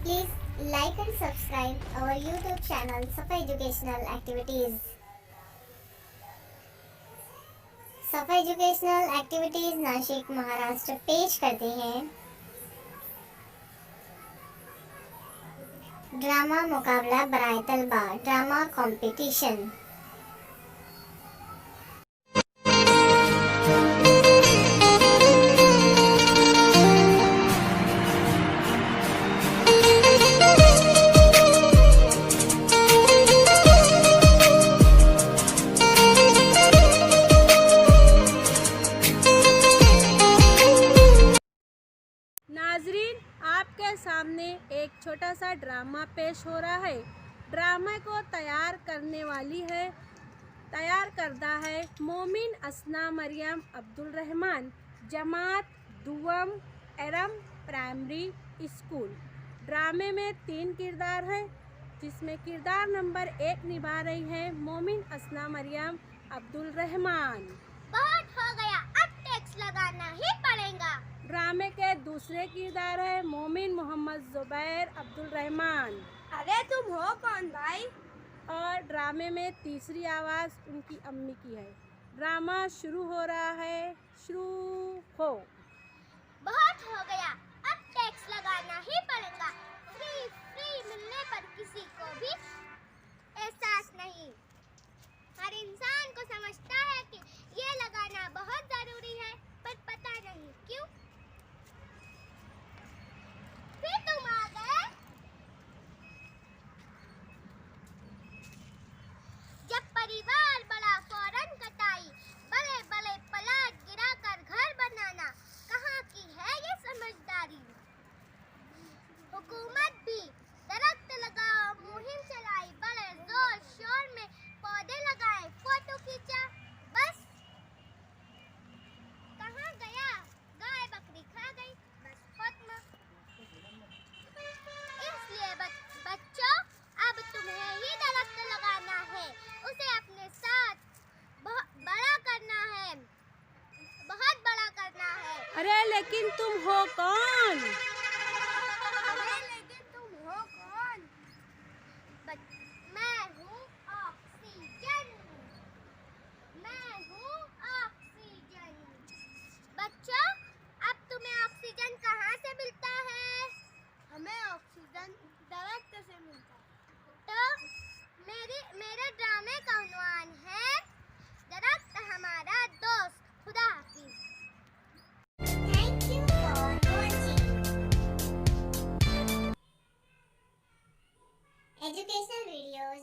Please like and subscribe our YouTube channel Safa Educational Activities. सफा educational activities Nashik Maharashtra पेश करते हैं ड्रामा मुकाबला बराए तलबा ड्रामा कंपटीशन। नाजरीन, आपके सामने एक छोटा सा ड्रामा पेश हो रहा है। ड्रामा को तैयार करता है मोमिन असना मरियम अब्दुल रहमान, जमात दुवम एरम प्राइमरी स्कूल। ड्रामे में 3 किरदार हैं, जिसमें किरदार नंबर 1 निभा रही है मोमिन असना मरियम अब्दुल रहमान। बहुत हो गया, अब टैक्स लगाना ही पड़ेगा। ड्रामे के दूसरे किरदार है मोमिन मोहम्मद जुबैर अब्दुल रहमान। अरे तुम हो कौन भाई? और ड्रामे में तीसरी आवाज़ उनकी अम्मी की है। ड्रामा शुरू हो रहा है, शुरू हो। बहुत हो गया, अब टैक्स लगाना ही पड़ेगा। फ्री मिलने पर किसी को भी एहसास नहीं। हर इंसान को समझता है कि ये लगाना बहुत जरूरी है, पर पता नहीं क्यों। फिर तुम आ गए। जब परिवार बड़ा फौरन कटाई, बड़े बड़े प्लाट गिराकर घर बनाना, कहाँ की है ये समझदारी। हुकूमत भी दरख्त लगाओ मुहिम चलाई, बड़े जोर शोर में पौधे लगाए, फोटो खींचा, बस कहाँ गया? गाय बकरी खा गई, बस खत्म। इसलिए बच्चों, अब तुम्हें ही दरख्त लगाना है, उसे अपने साथ बड़ा करना है, बहुत बड़ा करना है। अरे लेकिन तुम हो कौन? मैं हूँ ऑक्सीजन। बच्चों, अब तुम्हें ऑक्सीजन कहाँ से मिलता है? हमें ऑक्सीजन दरख्त से मिलता है। तो मेरे ड्रामे का उन्वान है दरख्त हमारा दोस्त। खुदा हाफिज। Thank you for watching. Educational videos